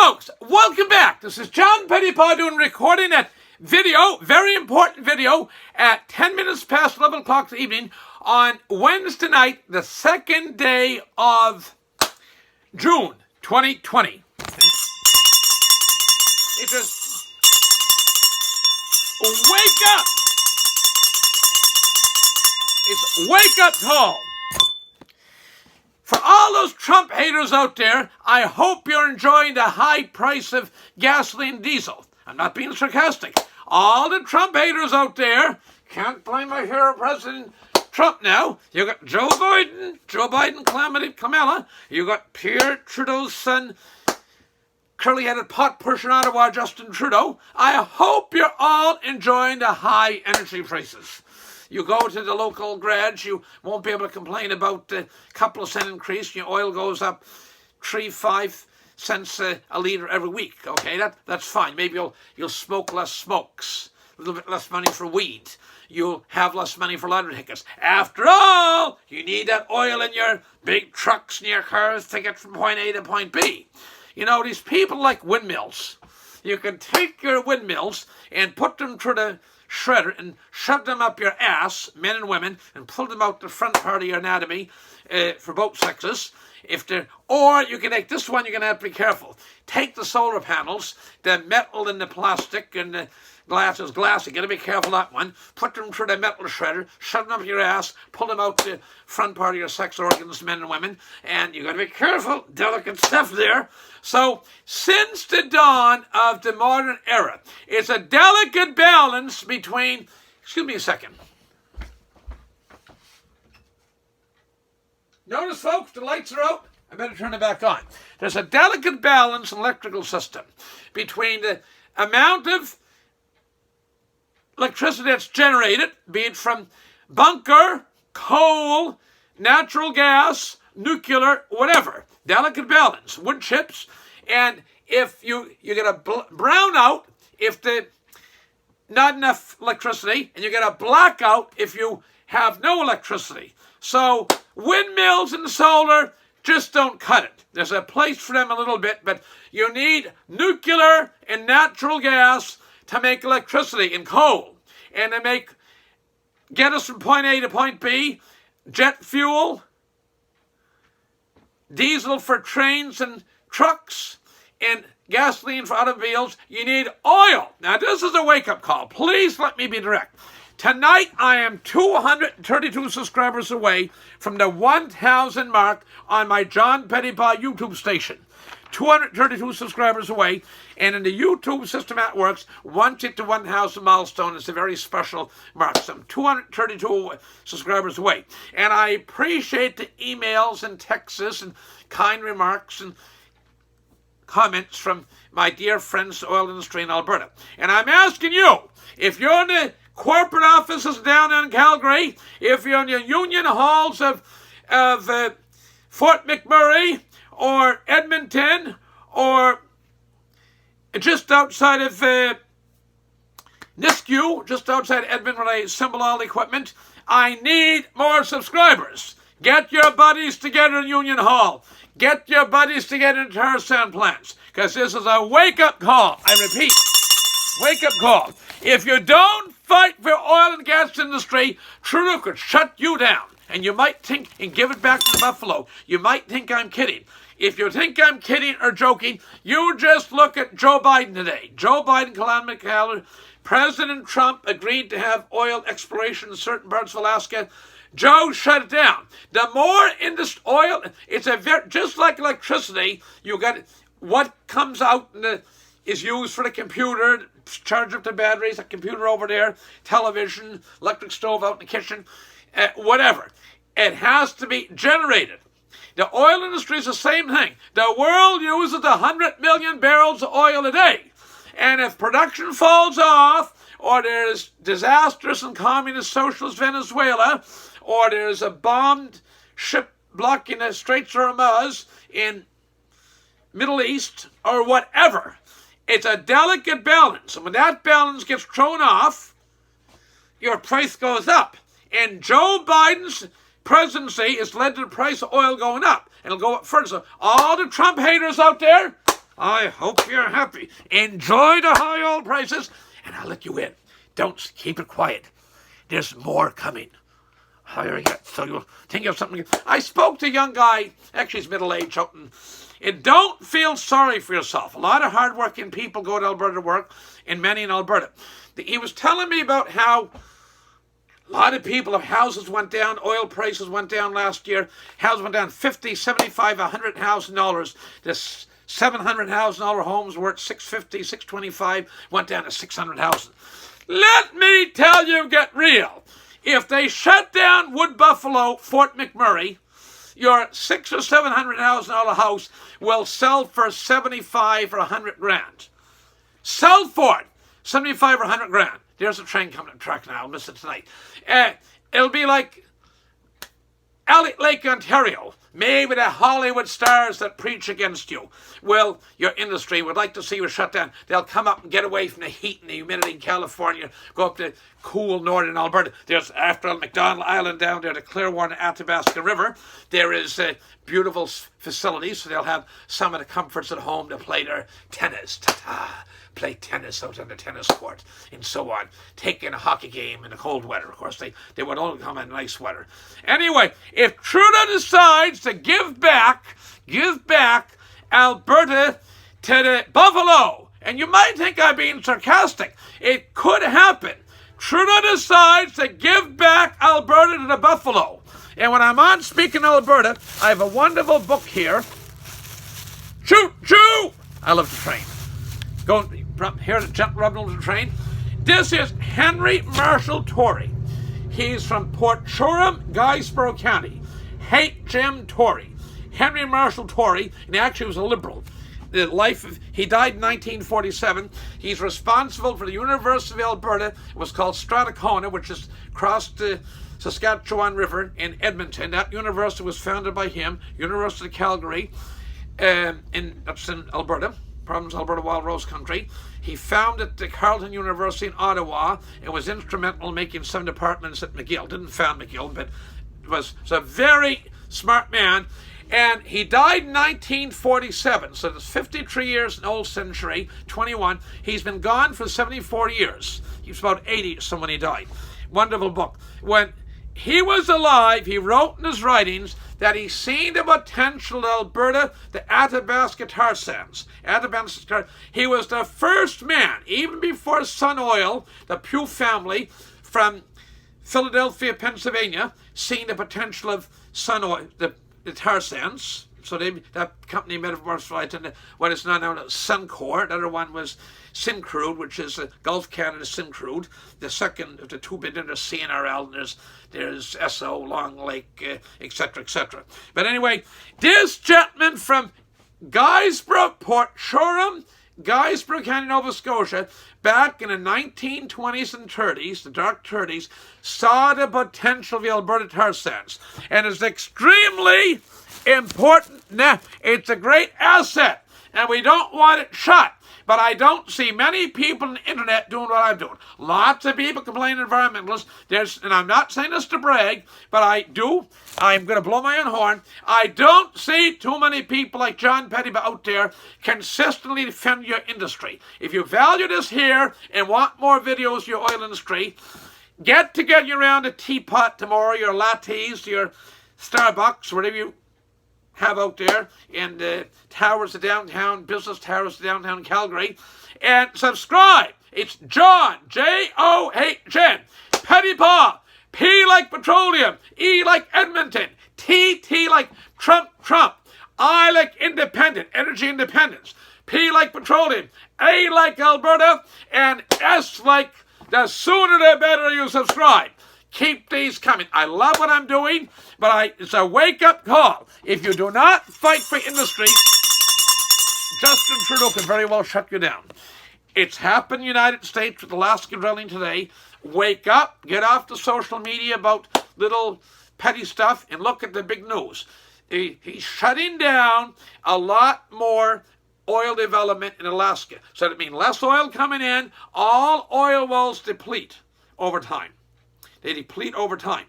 folks, welcome back. This is John Pettipas doing recording that video, very important video, at 10 minutes past 11 o'clock this evening on Wednesday night, the second day of June 2020. It just wake up. It's wake up call. For all those Trump haters out there, I hope you're enjoying the high price of gasoline and diesel. I'm not being sarcastic. All the Trump haters out there, can't blame my hero President Trump now. You got Joe Biden, Kamala. You got Pierre Trudeau's son, curly-headed pot pushing Ottawa, Justin Trudeau. I hope you're all enjoying the high energy prices. You go to the local garage, you won't be able to complain about a couple of cent increase. Your oil goes up 3-5 cents a litre every week. Okay, that's fine. Maybe you'll smoke less smokes, a little bit less money for weed. You'll have less money for lottery tickets. After all, you need that oil in your big trucks and your cars to get from point A to point B. You know, these people like windmills. You can take your windmills and put them through the shredder and shove them up your ass, men and women, and pull them out the front part of your anatomy for both sexes. Or you can take this one, you're going to have to be careful. Take the solar panels, the metal and the plastic and the glass, you got to be careful that one. Put them through the metal shredder, shove them up your ass, pull them out the front part of your sex organs, men and women, and you got to be careful, delicate stuff there. So, since the dawn of the modern era, it's a delicate balance between, excuse me a second. Notice, folks, the lights are out. I better turn it back on. There's a delicate balance in the electrical system between the amount of electricity that's generated, be it from bunker, coal, natural gas, nuclear, whatever. Delicate balance, wood chips. And if you get a brownout, if not enough electricity, and you get a blackout if you have no electricity. So windmills and solar just don't cut it. There's a place for them a little bit, but you need nuclear and natural gas to make electricity and coal. And to get us from point A to point B, jet fuel, diesel for trains and trucks, and gasoline for automobiles, you need oil. Now, this is a wake-up call. Please let me be direct. Tonight, I am 232 subscribers away from the 1,000 mark on my John Pettipas YouTube station. 232 subscribers away, and in the YouTube system that works, once it's the 1,000 milestone, it's a very special mark. So I'm 232 subscribers away. And I appreciate the emails and texts and kind remarks and comments from my dear friends in the oil industry in Alberta. And I'm asking you, if you're in the corporate offices down in Calgary, if you're in the union halls of Fort McMurray, or Edmonton, or just outside of Nisku, just outside Edmonton, where I assemble all the equipment, I need more subscribers. Get your buddies together in Union Hall. Get your buddies together in tar sand plants, because this is a wake-up call. I repeat, wake-up call. If you don't fight for oil and gas industry, Trudeau could shut you down. And you might think, and give it back to Buffalo, you might think I'm kidding. If you think I'm kidding or joking, you just look at Joe Biden today. Joe Biden, Kamala, President Trump agreed to have oil exploration in certain parts of Alaska. Joe shut it down. The more in this oil, it's just like electricity. You got what comes out is used for the computer, charge up the batteries, a computer over there, television, electric stove out in the kitchen, whatever. It has to be generated. The oil industry is the same thing. The world uses 100 million barrels of oil a day. And if production falls off, or there's disasters in communist socialist Venezuela, or there's a bombed ship blocking the Straits of Hormuz in Middle East, or whatever, it's a delicate balance. And when that balance gets thrown off, your price goes up. And Joe Biden's presidency has led to the price of oil going up. And it'll go up further. So all the Trump haters out there, I hope you're happy. Enjoy the high oil prices, and I'll let you in. Don't keep it quiet. There's more coming. Higher yet, so you'll think of something. I spoke to a young guy, actually he's middle-aged, out and don't feel sorry for yourself. A lot of hard-working people go to Alberta to work, and many in Alberta. He was telling me about how a lot of people, if houses went down, oil prices went down last year. Houses went down $50,000, $75,000, $100,000. This $700,000 homes worth $650,000, $625,000 went down to $600,000. Let me tell you, get real. If they shut down Wood Buffalo, Fort McMurray, your $600,000 or $700,000 house will sell for $75,000 or $100,000. Sell for it, $75,000 or $100,000. There's a train coming to track now. I'll miss it tonight. It'll be like Lake Ontario. Maybe the Hollywood stars that preach against you. Well, your industry would like to see you shut down. They'll come up and get away from the heat and the humidity in California, go up to cool northern Alberta. There's, after all, McDonald Island down there, the Clearwater Athabasca River. There is beautiful facilities, so they'll have some of the comforts at home to play their tennis. Play tennis out on the tennis court and so on. Take in a hockey game in the cold weather. Of course, they would only come in nice weather. Anyway, if Trudeau decides to give back Alberta to the Buffalo, and you might think I'm being sarcastic, it could happen. Trudeau decides to give back Alberta to the Buffalo. And when I'm on Speaking Alberta, I have a wonderful book here. Choo choo! I love the train. Go from here to jump rubbing on the train. This is Henry Marshall Tory. He's from Port Choram, Guysborough County. Hate Jim Tory. Henry Marshall Tory, and he actually was a Liberal. He died in 1947. He's responsible for the University of Alberta. It was called Strathcona, which is crossed the Saskatchewan River in Edmonton. That university was founded by him. University of Calgary, that's in Alberta. Province Alberta, Wild Rose Country. He founded the Carleton University in Ottawa and was instrumental in making some departments at McGill. Didn't found McGill, but was a very smart man. And he died in 1947, so there's 53 years in Old Century, 21. He's been gone for 74 years. He was about 80 when he died. Wonderful book. When he was alive, he wrote in his writings that he seen the potential of Alberta, the Athabasca tar sands. He was the first man, even before Sun Oil, the Pugh family from Philadelphia, Pennsylvania, seeing the potential of Sun Oil, the tar sands. So that company metamorphosed into what is now known as Suncor. The other one was Syncrude, which is Gulf Canada Syncrude. The second of the two big, there's CNRL, and there's SO, Long Lake, etc., etc. But anyway, this gentleman from Guysborough, Port Choram, Guysborough County, Nova Scotia, back in the 1920s and 30s, the dark 30s, saw the potential of the Alberta tar sands. And it's extremely important now. It's a great asset, and we don't want it shut. But I don't see many people on the internet doing what I'm doing. Lots of people complain, environmentalists. And I'm not saying this to brag, but I'm going to blow my own horn. I don't see too many people like John Pettipas out there consistently defend your industry. If you value this here and want more videos of your oil industry, get together around a teapot tomorrow, your lattes, your Starbucks, whatever you have out there in the towers of downtown, business towers of downtown Calgary, and subscribe. It's John, John, Pettipas, P like petroleum, E like Edmonton, T like Trump, I like independent, energy independence, P like petroleum, A like Alberta, and S like the sooner the better you subscribe. Keep these coming. I love what I'm doing, but it's a wake-up call. If you do not fight for industry, Justin Trudeau can very well shut you down. It's happened in the United States with Alaska drilling today. Wake up, get off the social media about little petty stuff, and look at the big news. He's shutting down a lot more oil development in Alaska. So that means less oil coming in, all oil wells deplete over time. They deplete over time.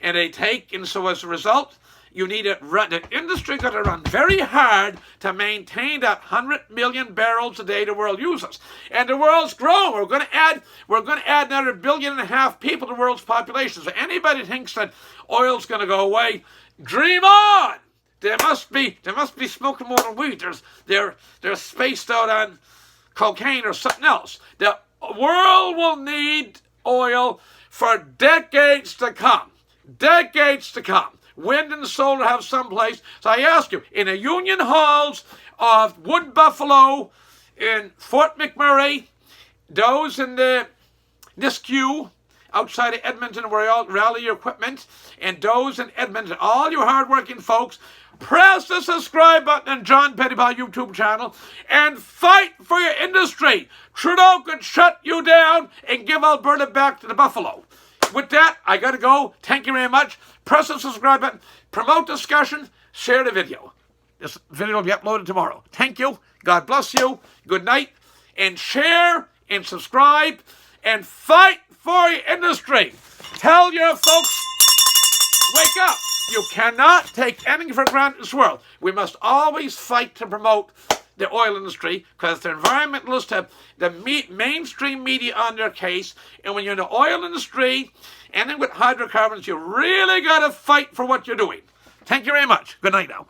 And they take, and so as a result, You need it run. The industry got to run very hard to maintain that 100 million barrels a day the world uses. And the world's growing. We're going to add another 1.5 billion people to the world's population. So anybody thinks that oil's going to go away, dream on. They must be smoking more than weed. They're spaced out on cocaine or something else. The world will need oil for decades to come. Decades to come. Wind and solar have some place. So I ask you, in the union halls of Wood Buffalo, in Fort McMurray, those in the Nisku, outside of Edmonton where you all rally your equipment, and those in Edmonton, all you hardworking folks, press the subscribe button on John Pettipas YouTube channel and fight for your industry. Trudeau could shut you down and give Alberta back to the buffalo. With that, I got to go. Thank you very much. Press the subscribe button, promote discussion, share the video. This video will be uploaded tomorrow. Thank you. God bless you. Good night. And share and subscribe and fight for your industry. Tell your folks, wake up. You cannot take anything for granted in this world. We must always fight to promote the oil industry because the environmentalists have the mainstream media on their case. And when you're in the oil industry, anything with hydrocarbons, you really got to fight for what you're doing. Thank you very much. Good night now.